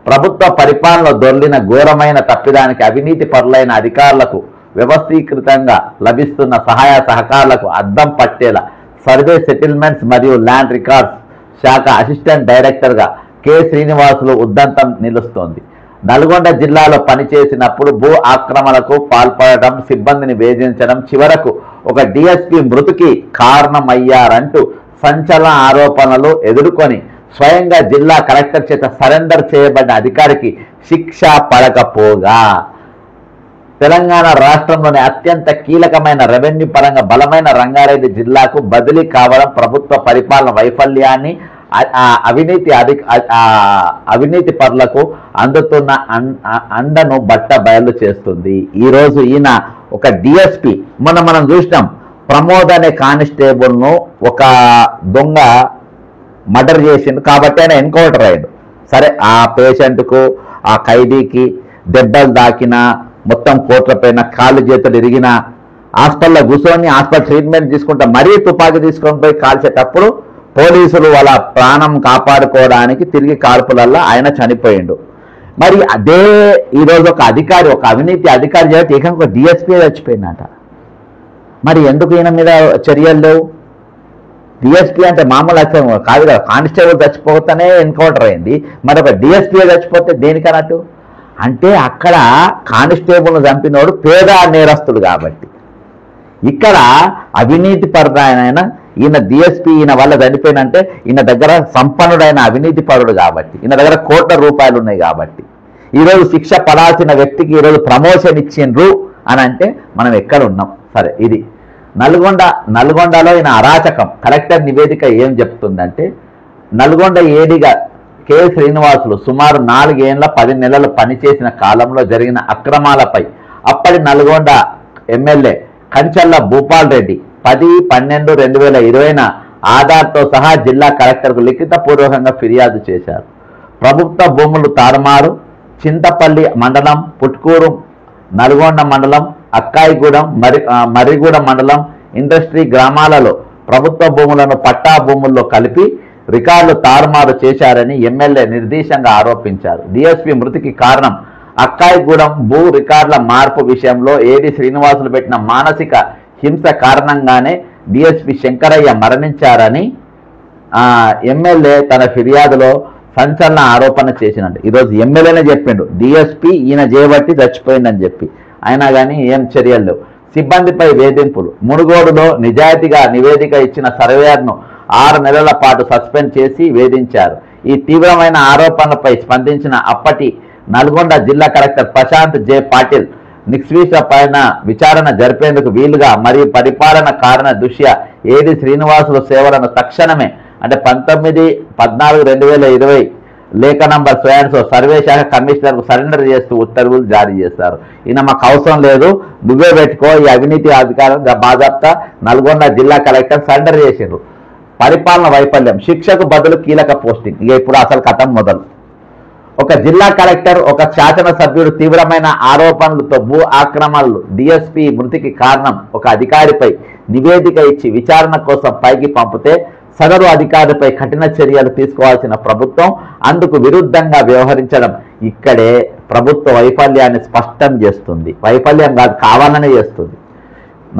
S2: ప్రభుత్వ పరిపాలనలో దొర్లిన ఘోరమైన తప్పిదానికి అవినీతి పరులైన అధికారులకు వ్యవస్థీకృతంగా లభిస్తున్న సహాయ సహకారాలకు అద్దం పట్టేలా సర్వే సెటిల్మెంట్స్ మరియు ల్యాండ్ రికార్డ్స్ శాఖ అసిస్టెంట్ డైరెక్టర్గా కె శ్రీనివాసులు ఉద్దంతం నిలుస్తోంది. నల్గొండ జిల్లాలో పనిచేసినప్పుడు భూ ఆక్రమణకు పాల్పడటం, సిబ్బందిని వేధించడం, చివరకు ఒక డిఎస్పీ మృతికి కారణమయ్యారంటూ సంచలన ఆరోపణలు ఎదుర్కొని స్వయంగా జిల్లా కలెక్టర్ చేత సరెండర్ చేయబడిన అధికారికి శిక్ష పడకపోగా తెలంగాణ రాష్ట్రంలోని అత్యంత కీలకమైన రెవెన్యూ పరంగా బలమైన రంగారెడ్డి జిల్లాకు బదిలీ కావడం ప్రభుత్వ పరిపాలన వైఫల్యాన్ని, అవినీతి పరులకు అందుతున్న అండను బట్ట బయలు చేస్తుంది. ఈరోజు ఈయన ఒక డిఎస్పీ, మనం చూసినాం ప్రమోద్ అనే కానిస్టేబుల్ను ఒక దొంగ మర్డర్ చేసిండు కాబట్టి ఆయన ఎన్కౌంటర్ అయ్యాడు. సరే ఆ పేషెంట్కు ఆ ఖైదీకి దెబ్బలు దాకినా, మొత్తం కోట్ల పైన కాళ్ళు చేతులు ఇరిగిన, హాస్పిటల్లో కూర్చొని హాస్పిటల్ ట్రీట్మెంట్ తీసుకుంటా మరీ తుపాకీ తీసుకొని పోయి కాల్చేటప్పుడు పోలీసులు వాళ్ళ ప్రాణం కాపాడుకోవడానికి తిరిగి కాల్పులల్లో ఆయన చనిపోయిండు. మరి అదే ఈరోజు ఒక అధికారి, ఒక అవినీతి అధికారి చేస్తే ఏకంగా ఒక డిఎస్పీ చచ్చిపోయిందట. మరి ఎందుకు ఈయన మీద చర్యలు లేవు? డిఎస్పీ అంటే మామూలు అర్థం కాదు కదా, కానిస్టేబుల్ చచ్చిపోతేనే ఎన్కౌంటర్ అయింది, మరి ఒక డిఎస్పీ చచ్చిపోతే దేనికన్నట్టు? అంటే అక్కడ కానిస్టేబుల్ను చంపినోడు పేద నేరస్తుడు కాబట్టి, ఇక్కడ అవినీతి పరుడైన ఈయన డిఎస్పీ ఈయన వల్ల చనిపోయినంటే ఈయన దగ్గర సంపన్నుడైన అవినీతి పరుడు కాబట్టి, ఈయన దగ్గర కోట్ల రూపాయలు ఉన్నాయి కాబట్టి ఈరోజు శిక్ష పడాల్సిన వ్యక్తికి ఈరోజు ప్రమోషన్ ఇచ్చిండ్రు అని అంటే మనం ఎక్కడ ఉన్నాం? సరే, ఇది నల్గొండలో ఈయన అరాచకం. కలెక్టర్ నివేదిక ఏం చెప్తుందంటే, నల్గొండ ఏడిగా కె శ్రీనివాసులు సుమారు 4 ఏళ్ల 10 నెలలు పనిచేసిన కాలంలో జరిగిన అక్రమాలపై అప్పటి నల్గొండ ఎమ్మెల్యే కంచల్ల భూపాల్ రెడ్డి 10/12/2020 ఆధార్తో సహా జిల్లా కలెక్టర్కు లిఖితపూర్వకంగా ఫిర్యాదు చేశారు. ప్రభుత్వ భూములు తారుమారు, చింతపల్లి మండలం, పుట్కూరు నల్గొండ మండలం, అక్కాయిగూడెం, మర్రిగూడెం మండలం ఇండస్ట్రీ గ్రామాలలో ప్రభుత్వ భూములను పట్టా భూముల్లో కలిపి రికార్డులు తారుమారు చేశారని ఎమ్మెల్యే నిర్దేశంగా ఆరోపించారు. డిఎస్పీ మృతికి కారణం అక్కాయిగూడెం భూ రికార్డుల మార్పు విషయంలో ఏడీ శ్రీనివాసులు పెట్టిన మానసిక హింస కారణంగానే డిఎస్పీ శంకరయ్య మరణించారని ఎమ్మెల్యే తన ఫిర్యాదులో సంచలన ఆరోపణ చేసినట్టు ఈరోజు ఎమ్మెల్యేనే చెప్పిండు, డిఎస్పీ ఈయన చేయబట్టి చచ్చిపోయిందని చెప్పి. అయినా కానీ ఏం చర్యలు లేవు. సిబ్బందిపై వేధింపులు. మునుగోడులో నిజాయితీగా నివేదిక ఇచ్చిన సర్వేయర్ను 6 నెలల పాటు సస్పెండ్ చేసి వేధించారు. ఈ తీవ్రమైన ఆరోపణలపై స్పందించిన అప్పటి నల్గొండ జిల్లా కలెక్టర్ ప్రశాంత్ జె పాటిల్ నిక్షేప పైన విచారణ జరిపేందుకు వీలుగా మరియు పరిపాలన కారణ దృష్ట్యా ఏడి శ్రీనివాసులు సేవలను తక్షణమే అంటే 19/14/2020 లేఖ నంబర్ స్వయంతో సర్వే శాఖ కమిషనర్కు సరెండర్ చేస్తూ ఉత్తర్వులు జారీ చేశారు. ఈయన మాకు అవసరం లేదు, నువ్వే పెట్టుకో ఈ అవినీతి అధికారం బాజాప్తా నల్గొండ జిల్లా కలెక్టర్ సరెండర్ చేసిండ్రు. పరిపాలన వైఫల్యం, శిక్షకు బదులు కీలక పోస్టింగ్. ఇక ఇప్పుడు అసలు కథం మొదలు. ఒక జిల్లా కలెక్టర్, ఒక శాసనసభ్యుడు తీవ్రమైన ఆరోపణలతో భూ ఆక్రమణలు, డిఎస్పీ మృతికి కారణం ఒక అధికారిపై నివేదిక ఇచ్చి విచారణ కోసం పైకి పంపితే సదరు అధికారిపై కఠిన చర్యలు తీసుకోవాల్సిన ప్రభుత్వం అందుకు విరుద్ధంగా వ్యవహరించడం ఇక్కడే ప్రభుత్వ వైఫల్యాన్ని స్పష్టం చేస్తుంది. వైఫల్యం కాదు, కావాలనే చేస్తుంది.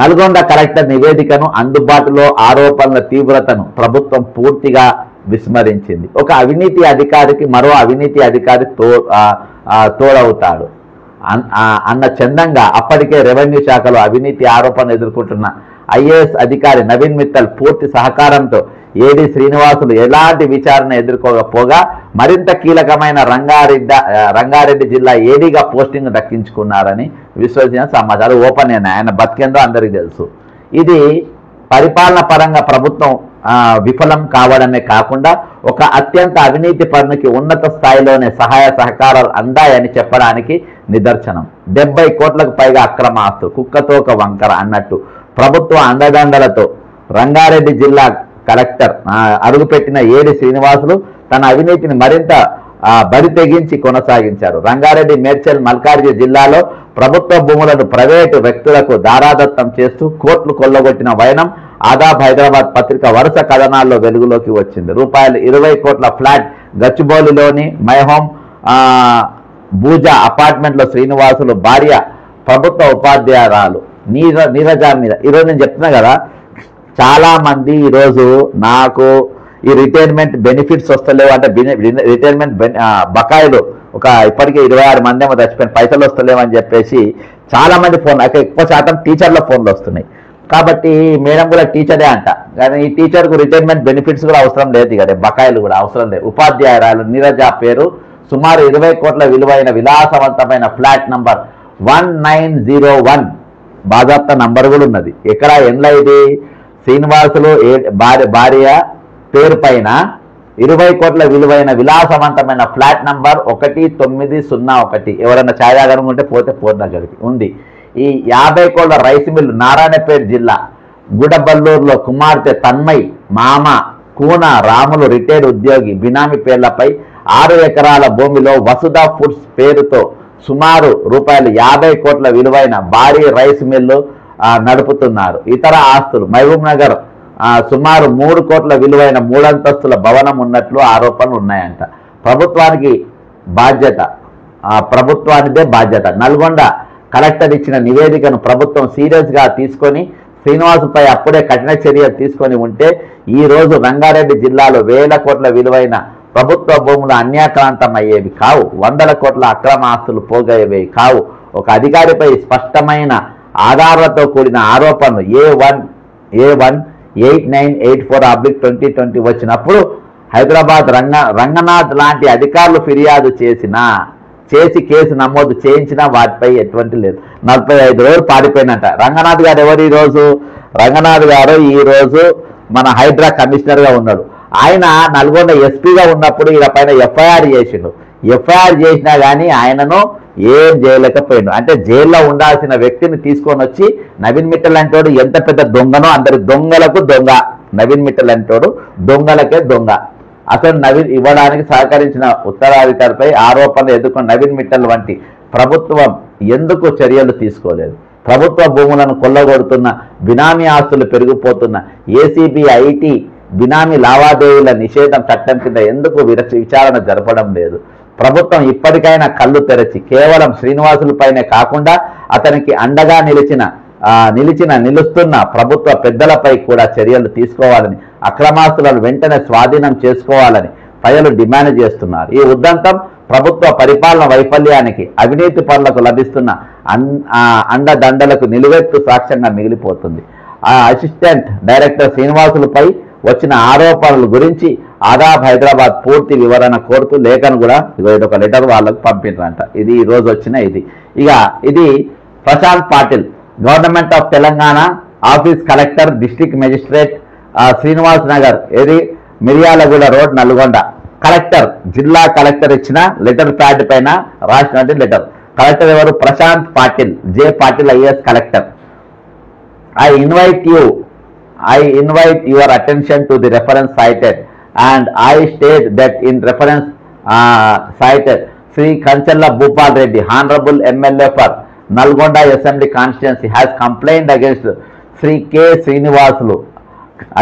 S2: నల్గొండ కలెక్టర్ నివేదికను, అందుబాటులో ఆరోపణల తీవ్రతను ప్రభుత్వం పూర్తిగా విస్మరించింది. ఒక అవినీతి అధికారికి మరో అవినీతి అధికారి తోడవుతాడు అన్న చందంగా అప్పటికే రెవెన్యూ శాఖలో అవినీతి ఆరోపణలు ఎదుర్కొంటున్న ఐఏఎస్ అధికారి నవీన్ మిత్తల్ పూర్తి సహకారంతో ఏడి శ్రీనివాసులు ఎలాంటి విచారణ ఎదుర్కోకపోగా మరింత కీలకమైన రంగారెడ్డి జిల్లా ఏడీగా పోస్టింగ్ దక్కించుకున్నారని విశ్వసనీయ సమాచారం. ఓపెన్ అయినా ఆయన బతికేందో అందరికీ తెలుసు. ఇది పరిపాలన పరంగా ప్రభుత్వం విఫలం కావడమే కాకుండా ఒక అత్యంత అవినీతి పరునికి ఉన్నత స్థాయిలోనే సహాయ సహకారాలు అందాయని చెప్పడానికి నిదర్శనం. 70 కోట్లకు పైగా అక్రమ ఆస్తులు, కుక్కతోక వంకర అన్నట్టు ప్రభుత్వ అండదండలతో రంగారెడ్డి జిల్లా కలెక్టర్ అడుగుపెట్టిన ఏడి శ్రీనివాసులు తన అవినీతిని మరింత బరి తెగించి కొనసాగించారు. రంగారెడ్డి, మేడ్చల్, మల్కాజ్గిరి జిల్లాలో ప్రభుత్వ భూములను ప్రైవేటు వ్యక్తులకు దారాదత్తం చేస్తూ కోట్లు కొల్లగొట్టిన వైనం ఆదాబ్ హైదరాబాద్ పత్రిక వరుస కథనాల్లో వెలుగులోకి వచ్చింది. ₹20 కోట్ల ఫ్లాట్ గచ్చిబౌలిలోని మైహోమ్ బూజా అపార్ట్మెంట్లో శ్రీనివాసులు భార్య ప్రభుత్వ ఉపాధ్యాయురాలు నీరజ మీద. ఈరోజు నేను చెప్తున్నా కదా, చాలా మంది ఈరోజు నాకు ఈ రిటైర్మెంట్ బెనిఫిట్స్ వస్తలేవు అంటే రిటైర్మెంట్ బకాయిలు ఇప్పటికే 26 మంది ఏమో చచ్చిపోయిన పైసలు వస్తలేవు అని చెప్పేసి చాలా మంది ఫోన్, ఎక్కువ శాతం టీచర్ల ఫోన్లు వస్తున్నాయి. కాబట్టి మేడం కూడా టీచరే అంట, కానీ ఈ టీచర్కు రిటైర్మెంట్ బెనిఫిట్స్ కూడా అవసరం లేదు, కదా బకాయిలు కూడా అవసరం లేదు. ఉపాధ్యాయురాలు నీరజ పేరు సుమారు 20 కోట్ల విలువైన విలాసవంతమైన ఫ్లాట్ నంబర్ 1901 బాజాప్తా నంబర్ కూడా ఉన్నది. ఎక్కడ ఎండ్ల ఇది శ్రీనివాసులు భార్య పేరు పైన 20 కోట్ల విలువైన విలాసవంతమైన ఫ్లాట్ నంబర్ 1901. ఎవరైనా ఛాయాగారం ఉంటే పోతే దగ్గరికి ఉంది. ఈ 50 కోట్ల రైస్ మిల్లు నారాయణపేట జిల్లా గుడబల్లూరులో కుమార్తె తన్మయ్ మామ కూన రాములు రిటైర్డ్ ఉద్యోగి బినామీ పేర్లపై 6 ఎకరాల భూమిలో వసుధ ఫుడ్స్ పేరుతో సుమారు ₹50 కోట్ల విలువైన భారీ రైస్ మిల్లు నడుపుతున్నారు. ఇతర ఆస్తులు మహబూబ్ నగర్ సుమారు 3 కోట్ల విలువైన 3 అంతస్తుల భవనం ఉన్నట్లు ఆరోపణలు ఉన్నాయంట. ప్రభుత్వానిదే బాధ్యత. నల్గొండ కలెక్టర్ ఇచ్చిన నివేదికను ప్రభుత్వం సీరియస్గా తీసుకొని శ్రీనివాసుపై అప్పుడే కఠిన చర్యలు తీసుకొని ఉంటే ఈ రోజు రంగారెడ్డి జిల్లాలో 1000 కోట్ల విలువైన ప్రభుత్వ భూములు అన్యాక్రాంతం అయ్యేవి కావు. 100 కోట్ల అక్రమ ఆస్తులు పోగయ్యేవి కావు. ఒక అధికారిపై స్పష్టమైన ఆధారాలతో కూడిన ఆరోపణలు A18984/2020 వచ్చినప్పుడు హైదరాబాద్ రంగనాథ్ లాంటి అధికారులు ఫిర్యాదు చేసి కేసు నమోదు చేయించినా వాటిపై ఎటువంటి లేదు. 45 రోజులు పారిపోయినట్ట. రంగనాథ్ గారు ఎవరు ఈరోజు? రంగనాథ్ గారు ఈరోజు మన హైడ్రా కమిషనర్గా ఉన్నాడు. ఆయన నల్గొండ ఎస్పీగా ఉన్నప్పుడు ఈయన పైన ఎఫ్ఐఆర్ చేసిండు. ఎఫ్ఐఆర్ చేసినా కానీ ఆయనను ఏం చేయలేకపోయిండు. అంటే జైల్లో ఉండాల్సిన వ్యక్తిని తీసుకొని వచ్చి నవీన్ మిట్టల్ అంటోడు ఎంత పెద్ద దొంగనో అందరి దొంగలకు దొంగ. నవీన్ మిట్టల్ అంటోడు దొంగలకే దొంగ. అసలు నవీన్ ఇవ్వడానికి సహకరించిన ఉత్తరాధికారిపై ఆరోపణలు ఎదుర్కొన్న నవీన్ మిట్టల్ వంటి ప్రభుత్వం ఎందుకు చర్యలు తీసుకోలేదు? ప్రభుత్వ భూములను కొల్లగొడుతున్న, బినామీ ఆస్తులు పెరిగిపోతున్న ఏసీబీ ఐటీ బినామీ లావాదేవీల నిషేధం చట్టం కింద ఎందుకు విచారణ జరపడం లేదు? ప్రభుత్వం ఇప్పటికైనా కళ్ళు తెరచి కేవలం శ్రీనివాసులపైనే కాకుండా అతనికి అండగా నిలుస్తున్న ప్రభుత్వ పెద్దలపై కూడా చర్యలు తీసుకోవాలని, అక్రమాస్తులను వెంటనే స్వాధీనం చేసుకోవాలని ప్రజలు డిమాండ్ చేస్తున్నారు. ఈ ఉదంతం ప్రభుత్వ పరిపాలన వైఫల్యానికి అవినీతి పరులకు లభిస్తున్న అండదండలకు నిలువెత్తు సాక్ష్యంగా మిగిలిపోతుంది. ఆ అసిస్టెంట్ డైరెక్టర్ శ్రీనివాసులపై వచ్చిన ఆరోపణల గురించి ఆదాబ్ హైదరాబాద్ పూర్తి వివరణ కోరుతూ లేఖను కూడా ఇదొక లెటర్ వాళ్ళకు పంపించారంట. ఇది ఈ రోజు వచ్చిన ఇది Prashant Patil, government of Telangana office collector district magistrate Srinivas Nagar, Miryalaguda road, Nalgonda. Collector, జిల్లా కలెక్టర్ ఇచ్చిన లెటర్ ప్యాడ్ పైన రాసినటువంటి లెటర్. కలెక్టర్ ఎవరు? Prashant Patil, J Patil IAS collector. I invite your attention to the reference cited, and I state that in reference cited, Sri Kanchalla Bhupal Reddy, Honorable MLA for Nalgonda Assembly Constituency, has complained against Sri K. Srinivasulu,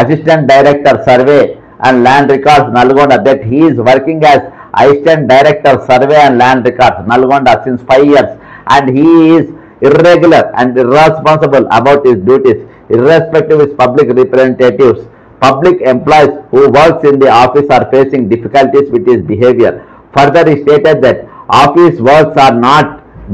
S2: Assistant Director Survey and Land Records, Nalgonda, that he is working as Assistant Director Survey and Land Records, Nalgonda, since 5 years, and he is irregular and irresponsible about his duties, irrespective of public representatives. Public employees who works in the office are facing difficulties with his behavior. Further, he stated that office works are not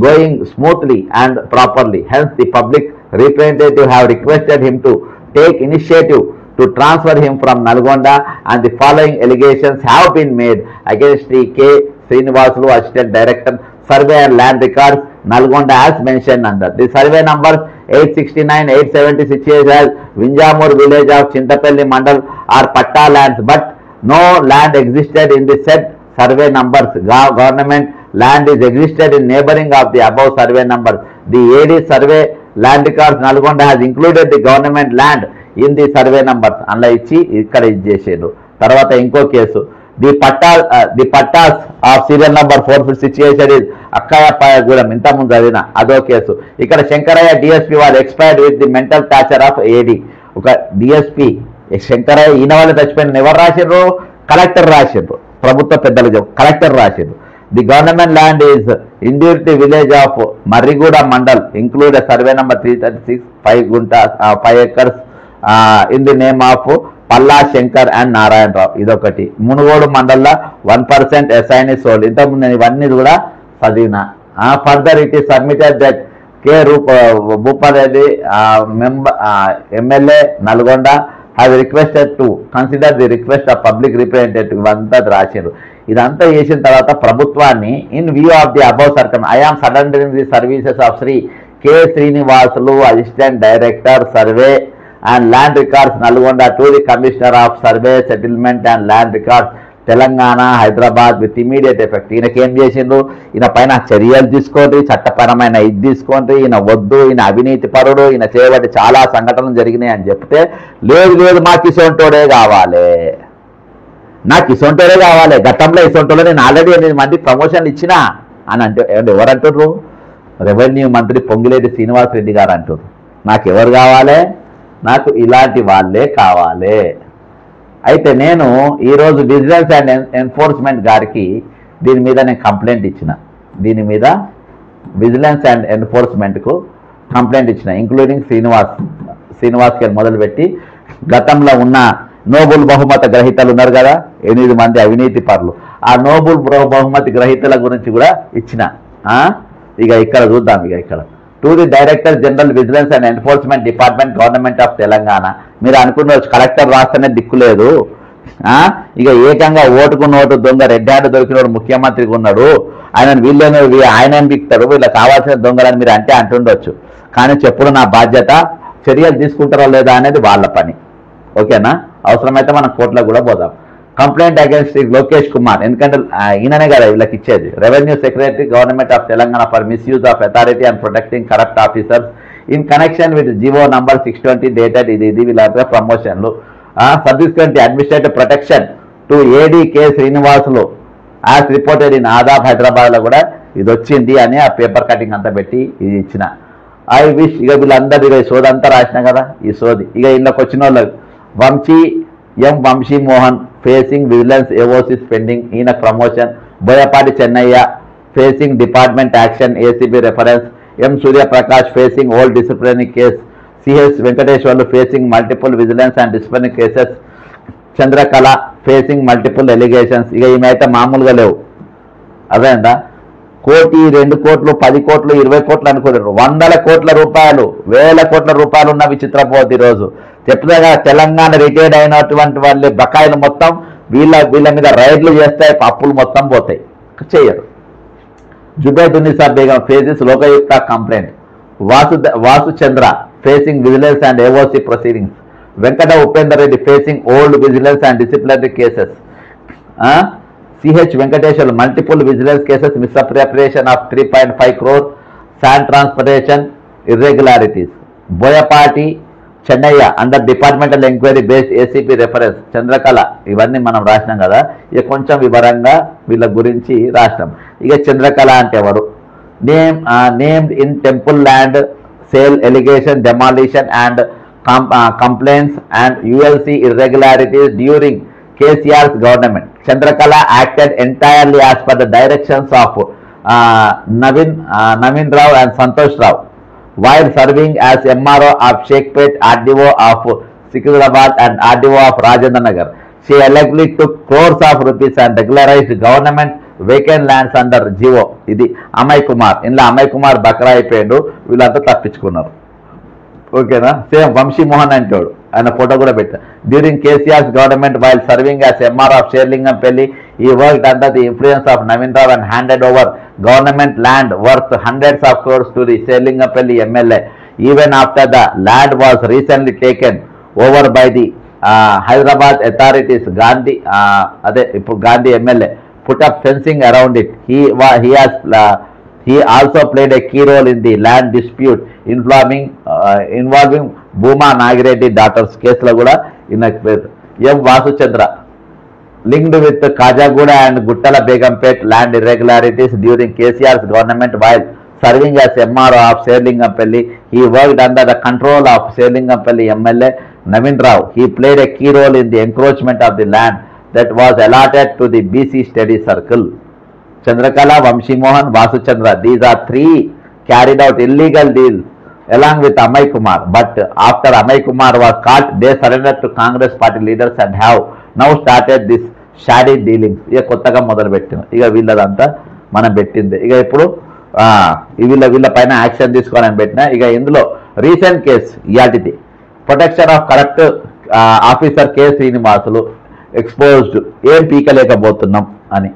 S2: going smoothly and properly. Hence, the public representative have requested him to take initiative to transfer him from Nalgonda, and the following allegations have been made against Sri K. Srinivasulu, Assistant Director, Survey and Land Records, Nalgonda, as mentioned under. The survey number 869-876 as Vinjamur village of Chintapelli Mandal are patta lands, but no land existed in the said survey numbers. Government land is existed in neighboring of the above survey numbers. The AD survey land records Nalgonda has included the government land in the survey numbers. Anla ichi ikkada ichesheru. Tarvata inko kesu. The pattas of serial number 4 situation is Akkayapayagudam, ఇంతకుముందు చదివిన అదో case. ఇక్కడ Shankaraiah DSP వాళ్ళు expired with the mental torture of AD. ఒక DSP Shankaraiah ఈయన వాళ్ళు చచ్చిపోయిన ఎవరు రాసిర్రు? కలెక్టర్ రాసిర్రు. ప్రభుత్వ పెద్దలు కలెక్టర్ రాసిర్రు. ది గవర్నమెంట్ ల్యాండ్ ఈజ్ ఇండ్యూరిటీ village of Marriguda mandal, include survey number 336, 5 acres in the name of Palla Shankar and Narayanarao. ఇదొకటి. మునుగోడు మండల్లో 1% అసైన్ ఇస్ సోల్డ్. ఇంతకుముందు నేను ఇవన్నీ కూడా చదివిన. Further it is submitted that K Bhupareddy MLA Nalgonda have requested to consider the request of public representative అంతా రాశారు. ఇదంతా చేసిన తర్వాత ప్రభుత్వాన్ని in view of the above circumstances I am surrendering the services of Shri K Srinivasulu, assistant director survey and land records Nalgonda to the Commissioner of Survey, Settlement and Land Records, Telangana, Hyderabad with immediate effect. ఈయనకి ఏం చేసిండ్రు? ఈయన పైన చర్యలు తీసుకోండి, చట్టపరమైన ఇది తీసుకోండి, ఈయన వద్దు, ఈయన అవినీతి పరుడు, ఈయన చేయబట్టి చాలా సంఘటనలు జరిగినాయి అని చెప్తే లేదు మాకు ఇసొంటోడే కావాలి, నాకు ఇసొంటోడే కావాలి. గతంలో ఇసొంటోలో నేను ఆల్రెడీ 8 మంది ప్రమోషన్లు ఇచ్చినా అని అంటే ఎవరు అంటుర్రు? రెవెన్యూ మంత్రి పొంగిలేటి శ్రీనివాసరెడ్డి గారు అంటుర్రు. నాకు ఎవరు కావాలి? నాకు ఇలాంటి వాళ్ళే కావాలి. అయితే నేను ఈరోజు విజిలెన్స్ అండ్ ఎన్ఫోర్స్మెంట్ గారికి దీని మీద నేను కంప్లైంట్ ఇచ్చిన. దీని మీద విజిలెన్స్ అండ్ ఎన్ఫోర్స్మెంట్కు కంప్లైంట్ ఇచ్చిన, ఇంక్లూడింగ్ శ్రీనివాస్ గారు మొదలుపెట్టి గతంలో ఉన్న నోబుల్ బహుమత గ్రహీతలు ఉన్నారు కదా 8 మంది అవినీతి పరులు, ఆ నోబుల్ బహుమతి గ్రహీతల గురించి కూడా ఇచ్చిన. ఇక ఇక్కడ చూద్దాం. ఇక్కడ to the director general vigilance and enforcement department, government of Telangana. మీరు అనుకున్న కలెక్టర్ రాస్తేనే దిక్కులేదు. ఇక ఏకంగా ఓటుకు నోటు దొంగ రెడ్ హ్యాండ్ దొరికినోడు ముఖ్యమంత్రికి ఉన్నాడు, ఆయన బిక్తాడు, వీళ్ళకి కావాల్సిన దొంగలని మీరు అంటే అంటుండొచ్చు. కానీ చెప్పుడు నా బాధ్యత, చర్యలు తీసుకుంటారో లేదా అనేది వాళ్ళ పని. ఓకేనా? అవసరమైతే మనం కోర్టులో కూడా పోదాం. కంప్లైంట్ అగేన్స్ట్ లోకేష్ కుమార్, ఎందుకంటే ఈయననే కదా వీళ్ళకి ఇచ్చేది. Revenue secretary, government of Telangana for misuse of authority and protecting corrupt officers in connection with GO number 620 dated. ఇది వీళ్ళ ప్రమోషన్లు. Subsequent administrative protection to AD K Srinivasulu as reported in Aadab హైదరాబాద్లో కూడా ఇది వచ్చింది అని ఆ పేపర్ కటింగ్ అంతా పెట్టి ఇది ఇచ్చిన. ఐ విష్ ఇక వీళ్ళందరూ ఇక ఈ సోది అంతా రాసిన కదా ఈ సోది. ఇక ఇళ్ళకి వచ్చిన వాళ్ళు Vamsi Mohan facing vigilance AOC pending, ఈయన promotion. Boyapati Chennaiah facing department action ACB reference. M Suryaprakash facing old disciplinary case. CH Venkateswarlu facing multiple vigilance and disciplinary cases. Chandrakala facing multiple allegations. ఇక ఈమె అయితే మామూలుగా లేవు. అదేందా కోటి 2 కోట్లు 10 కోట్లు 20 కోట్లు అనుకుంటారు, 100 కోట్ల రూపాయలు 1000 కోట్ల రూపాయలు ఉన్న విచిత్రపోతే ఈరోజు చెప్తాగా తెలంగాణ రిటైర్డ్ అయినటువంటి వాళ్ళ బకాయిలు మొత్తం వీళ్ళ మీద రైడ్లు చేస్తాయి, అప్పులు మొత్తం పోతాయి, చేయరు. Zubedunnisa Begum faces Lokayukta complaint, Vasu Chandra facing vigilance and AOC proceedings, Venkata Upender Reddy facing old vigilance and disciplinary cases, CH Venkateshwar multiple vigilance cases, misappropriation of 3.5 crore, sand transportation irregularities, Boyapati Chennaiah under departmental enquiry based ACP reference, Chandrakala. ఇవన్నీ మనం రాసినాం కదా, ఇక కొంచెం వివరంగా వీళ్ళ గురించి రాసినాం. ఇక చంద్రకళ అంటే ఎవరు? Named in temple land sale allegation demolition and complaints and ULC irregularities during KCR's government. Chandrakala acted entirely as per the directions of Navin Rao and Santosh Rao while serving as MRO of Shekhpet, RDO of Secunderabad and RDO of Rajendra Nagar. She allegedly took crores of rupees and regularized government vacant lands under GO. ఇది అమయ్ కుమార్. ఇందులో అమయ్ కుమార్ బక్రా అయిపోయాడు, వీళ్ళంతా తప్పించుకున్నారు. ఓకేనా? Same Vamsi Mohan అంటాడు, ఆయన photo కూడా పెట్టారు. During KCR's government while serving as MR of Serilingampally he worked under the influence of Naveen Rao and handed over government land worth hundreds of crores to the Serilingampally MLA. Even after the land was recently taken over by the Hyderabad authorities. Gandhi అదే ఇప్పుడు Gandhi MLA put up fencing around it. He also played a key role in the land dispute involving Bhuma Nagireddy daughters కేసులో కూడా ఎం Vasuchandra linked with Kajaguda and Guttala Begumpet land irregularities during KCR's government while serving as MRO of Sherlingampalli. He worked under the control of Sherlingampalli MLA Navin Rao. He played a key role in the encroachment of the land that was allotted to the BC study circle. Chandrakala, Vamshi Mohan, Vasu Chandra. These are 3 carried out illegal deals along with Amay Kumar. But after Amay Kumar was caught, they surrendered to Congress party leaders and have now started this shady dealings. ఇక కొత్తగా మొదలు పెట్టిన ఇక వీళ్ళదంతా మనం పెట్టింది. ఇక ఇప్పుడు వీళ్ళ పైన యాక్షన్ తీసుకోవాలని పెట్టిన. ఇక ఇందులో రీసెంట్ కేసు ఇయాటిది protection of corrupt officer K Srinivasulu exposed, ఏం పీకలేకపోతున్నాం అని.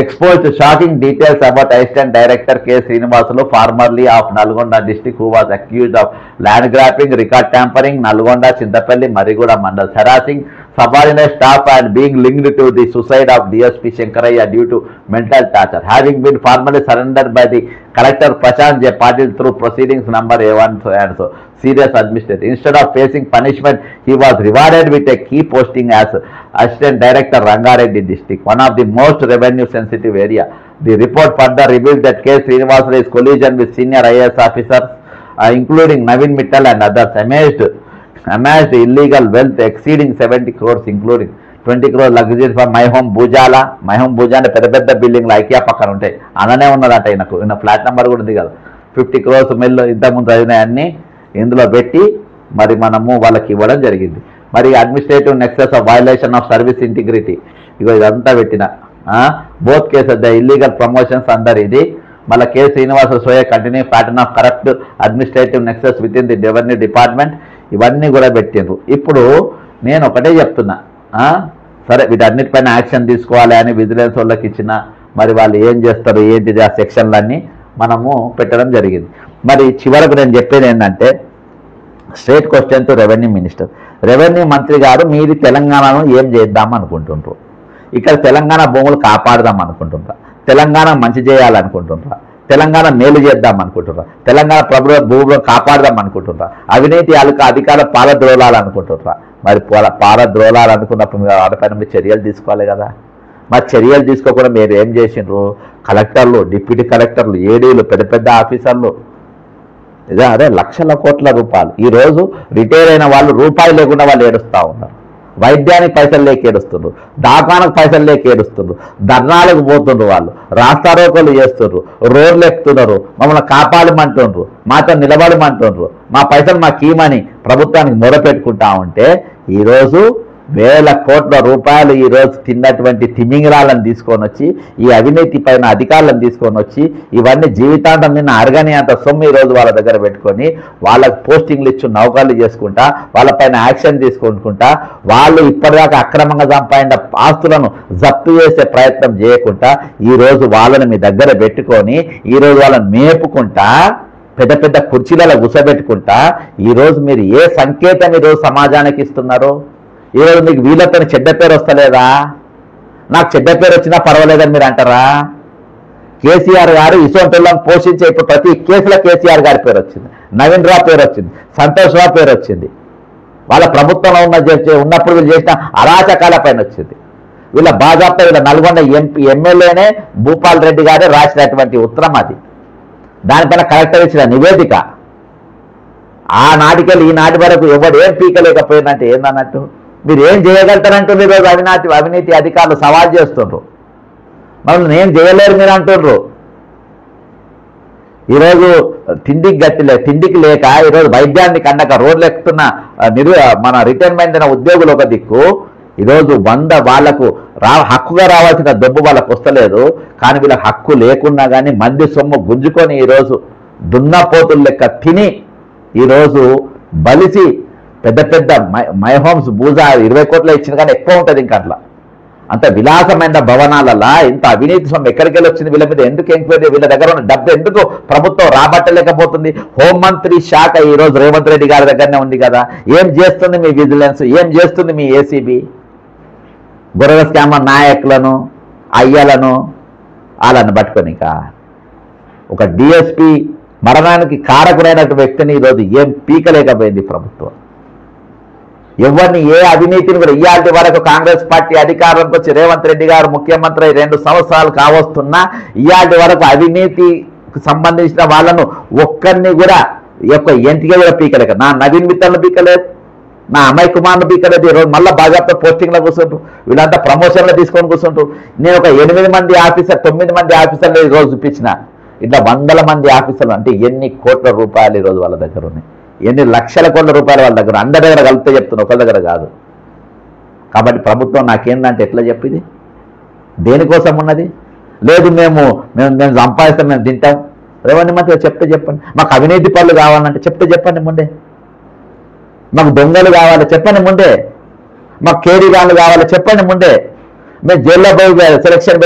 S2: Exposed shocking details about Assistant Director K. Srinivasulu, formerly of Nalgonda district, who was accused of land grabbing, record tampering, Nalgonda, Chintapalli, Mariguda mandals, harassing subordinate staff and being linked to the suicide of DSP Shankaraya due to mental torture. Having been formally surrendered by the Collector Prashant J. Patil through proceedings number A1 and so serious administrator. Instead of facing punishment, he was rewarded with a key posting as Assistant Director Rangareddy district, one of the most revenue sensitive area. The report further revealed that K. Srinivasulu's collusion with senior IAS officers, including Navin Mittal and others, amassed illegal wealth exceeding 70 crores, including 20 crores luxuries for My Home Bujala. My Home Bujala పెద్ద బిల్డింగ్లు IKEA పక్కన ఉంటాయి, అలానే ఉన్నదంట ఈయన flat number కూడా ఉంది కదా. 50 crores మెల్లు ఇంతకుముందు చదివినాయన్నీ ఇందులో పెట్టి మరి మనము వాళ్ళకి ఇవ్వడం జరిగింది. మరి administrative nexus of violation of service integrity, ఇగో ఇదంతా పెట్టిన. Both cases the illegal promotions అందరు ఇది. మళ్ళీ కె శ్రీనివాస సోయ continue pattern of corrupt administrative nexus with in the revenue department, ఇవన్నీ కూడా పెట్టిండ్రు. ఇప్పుడు నేను ఒకటే చెప్తున్నా, సరే వీటన్నిటిపైన యాక్షన్ తీసుకోవాలి అని విజిలెన్స్ వాళ్ళకి ఇచ్చిన, మరి వాళ్ళు ఏం చేస్తారు ఏంటిది ఆ సెక్షన్లన్నీ మనము పెట్టడం జరిగింది. మరి చివరకు నేను చెప్పేది ఏంటంటే, straight question to revenue minister. Revenue మంత్రి గారు మీరు తెలంగాణను ఏం చేద్దాం అనుకుంటుండ్రు? ఇక్కడ తెలంగాణ భూములు కాపాడదాం అనుకుంటుండ్రా? తెలంగాణ మంచి చేయాలనుకుంటుండ్రా? తెలంగాణ మేలు చేద్దాం అనుకుంటున్నా? తెలంగాణ ప్రభుత్వ భూములను కాపాడదాం అనుకుంటున్నా? అవినీతి అధికారులు పారద్రోలాలనుకుంటున్నా? మరి పారద్రోలాలనుకున్నప్పుడు మీరు వాటిపైన మీరు చర్యలు తీసుకోవాలి కదా. మరి చర్యలు తీసుకోకుండా మీరు ఏం చేసిండ్రు? కలెక్టర్లు, డిప్యూటీ కలెక్టర్లు, ఏడీలు, పెద్ద ఆఫీసర్లు, అదే లక్షల కోట్ల రూపాయలు ఈరోజు రిటైర్ అయిన వాళ్ళు రూపాయి లేకుండా వాళ్ళు ఏడుస్తూ ఉన్నారు. వైద్యానికి పైసలు లేక ఏడుస్తున్నారు, దాకానికి పైసలు లేక ఏడుస్తున్నారు, ధర్నాలకు పోతుండ్రు, వాళ్ళు రాస్తారోకోలు చేస్తున్నారు, రోడ్లు ఎక్కుతున్నారు, మమ్మల్ని కాపాడమంటుండ్రు, మాతో నిలబడమంటుండ్రు, మా పైసలు మాకు ఇవ్వమని ప్రభుత్వానికి మొరపెట్టుకుంటా ఉంటే ఈరోజు వేల కోట్ల రూపాయలు ఈరోజు తిన్నటువంటి తిమింగలాలను తీసుకొని వచ్చి ఈ అవినీతి పైన అధికారులను తీసుకొని వచ్చి ఇవన్నీ జీవితాంతం నిన్న అరగని అంత సొమ్ము ఈరోజు వాళ్ళ దగ్గర పెట్టుకొని వాళ్ళకు పోస్టింగ్లు ఇచ్చి నౌకర్లు చేసుకుంటా వాళ్ళపైన యాక్షన్ తీసుకుంటా వాళ్ళు ఇప్పటిదాకా అక్రమంగా సంపాదించిన ఆస్తులను జప్తు చేసే ప్రయత్నం చేయకుండా ఈరోజు వాళ్ళని మీ దగ్గర పెట్టుకొని ఈరోజు వాళ్ళని మేపుకుంటా పెద్ద పెద్ద కుర్చీలలో కూర్చోబెట్టుకుంటా ఈరోజు మీరు ఏ సంకేతం ఈరోజు సమాజానికి ఇస్తున్నారు? ఈరోజు మీకు వీళ్ళతో చెడ్డ పేరు వస్తలేదా? నాకు చెడ్డ పేరు వచ్చినా పర్వాలేదని మీరు అంటారా? కేసీఆర్ గారు ఇసోంటోళ్ళని పోషించే ఇప్పుడు ప్రతి కేసులో కేసీఆర్ గారి పేరు వచ్చింది, నవీన్ రావు పేరు వచ్చింది, సంతోష్ రావు పేరు వచ్చింది. వాళ్ళ ప్రభుత్వంలో ఉన్నప్పుడు వీళ్ళు చేసిన అరాచకాల పైన వచ్చింది. వీళ్ళ బాజాప్తా వీళ్ళ నల్గొండ ఎమ్మెల్యేనే భూపాల్ రెడ్డి గారే రాసినటువంటి ఉత్తరం అది. దానిపైన కలెక్టర్ ఇచ్చిన నివేదిక. ఆనాటికెళ్ళి ఈనాటి వరకు ఎవరు ఏం పీకలేకపోయిందంటే ఏందన్నట్టు మీరు ఏం చేయగలుగుతారంటారు? ఈరోజు అవినీతి అధికారులు సవాల్ చేస్తుండ్రు, మమ్మల్ని ఏం చేయలేరు మీరు అంటుండ్రు. ఈరోజు తిండికి లేక ఈరోజు వైద్యాన్ని కండక రోడ్లు ఎక్కుతున్న మన రిటైర్మెంట్ అయిన ఉద్యోగులు ఒక దిక్కు, ఈరోజు వాళ్లకు హక్కుగా రావాల్సిన డబ్బు వాళ్ళకు వస్తలేదు. కానీ వీళ్ళకి హక్కు లేకున్నా కానీ మంది సొమ్ము గుంజుకొని ఈరోజు దున్నపోతులు లెక్క తిని ఈరోజు బలిసి పెద్ద పెద్ద మై హోమ్స్ బూజా 20 కోట్లు ఇచ్చిన కానీ ఎక్కువ ఉంటుంది. ఇంకా అట్లా అంత విలాసమైన భవనాలలా ఇంత అవినీతి సొమ్ము ఎక్కడికి వెళ్ళి వచ్చింది? వీళ్ళ మీద ఎందుకు ఎంక్వైరీ? వీళ్ళ దగ్గర ఉన్న డబ్బు ఎందుకు ప్రభుత్వం రాబట్టలేకపోతుంది? హోంమంత్రి శాఖ ఈరోజు రేవంత్ రెడ్డి గారి దగ్గరనే ఉంది కదా. ఏం చేస్తుంది మీ విజిలెన్స్? ఏం చేస్తుంది మీ ఏసీబీ? బుర్ర స్కామర్ నాయకులను అయ్యలను వాళ్ళని పట్టుకొని ఒక డిఎస్పీ మరణానికి కారకుడైనటువంటి వ్యక్తిని ఈరోజు ఏం పీకలేకపోయింది ప్రభుత్వం. ఎవరిని ఏ అవినీతిని కూడా ఇయాల్టి వరకు కాంగ్రెస్ పార్టీ అధికారంలోకి వచ్చి రేవంత్ రెడ్డి గారు ముఖ్యమంత్రి 2 సంవత్సరాలు కావస్తున్నా ఇయాల్టి వరకు అవినీతికి సంబంధించిన వాళ్ళను ఒక్కరిని కూడా ఎంటిగా కూడా పీకలేక, నా నవీన్ మిత్తల్ని పీకలేదు, నా అమయ్ కుమార్ను పీకలేదు. ఈరోజు మళ్ళీ బాగా పోస్టింగ్లో కూర్చుంటూ వీళ్ళంతా ప్రమోషన్లో తీసుకొని కూర్చుంటూ నేను ఒక 8 మంది ఆఫీసర్ 9 మంది ఆఫీసర్లు ఈరోజు చూపించిన. ఇట్లా 100 మంది ఆఫీసర్లు అంటే ఎన్ని కోట్ల రూపాయలు ఈరోజు వాళ్ళ దగ్గర ఉన్నాయి, ఎన్ని లక్షల కోట్ల రూపాయలు వాళ్ళ దగ్గర, అందరి దగ్గర కలిపితే చెప్తున్నా, ఒకరి దగ్గర కాదు. కాబట్టి ప్రభుత్వం నాకేందంటే ఎట్లా చెప్పింది? దేనికోసం ఉన్నది? లేదు మేము సంపాదిస్తాం, మేము తింటాం. రేవంత్ మంత్రి చెప్పండి. మాకు అవినీతి పనులు కావాలంటే చెప్పండి ముందే. మాకు దొంగలు కావాలి చెప్పండి ముందే. మాకు కేడీగాళ్ళు కావాలి చెప్పండి ముందే. మేము జైల్లో పోయి సెలక్షన్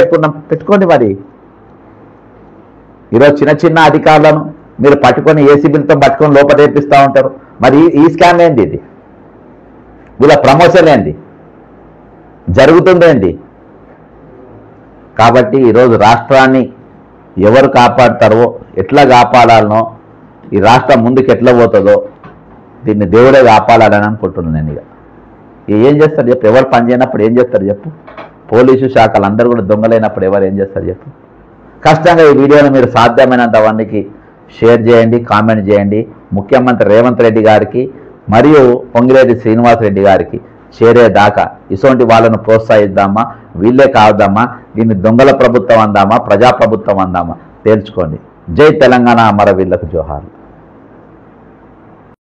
S2: పెట్టుకోండి. మరి ఈరోజు చిన్న అధికారులను మీరు పట్టుకొని ఏసీబీలతో పట్టుకొని లోపలేపిస్తూ ఉంటారు. మరి ఈ స్కామ్ ఏంది? ఇది వీళ్ళ ప్రమోషన్ ఏంది? జరుగుతుందేంది? కాబట్టి ఈరోజు రాష్ట్రాన్ని ఎవరు కాపాడతారో, ఎట్లా కాపాడాలనో, ఈ రాష్ట్రం ముందుకు ఎట్లా పోతుందో దీన్ని దేవుడే కాపాడాలని అనుకుంటున్నాను నేను. ఏం చేస్తారు చెప్పు? ఎవరు పని చేయనప్పుడు ఏం చేస్తారు చెప్పు? పోలీసు శాఖలు అందరూ కూడా దొంగలైనప్పుడు ఎవరు ఏం చేస్తారు చెప్పు? కష్టంగా ఈ వీడియోని మీరు సాధ్యమైనంత మందికి షేర్ చేయండి, కామెంట్ చేయండి. ముఖ్యమంత్రి రేవంత్ రెడ్డి గారికి మరియు పొంగిరెడ్డి శ్రీనివాసరెడ్డి గారికి చేరేదాకా ఇటువంటి వాళ్ళను ప్రోత్సహిద్దామా, వీళ్ళే కావద్దామా, దీన్ని దొంగల ప్రభుత్వం అందామా, ప్రజాప్రభుత్వం అందామా తేల్చుకోండి. జై తెలంగాణ, అమరవీరులకు జోహార్.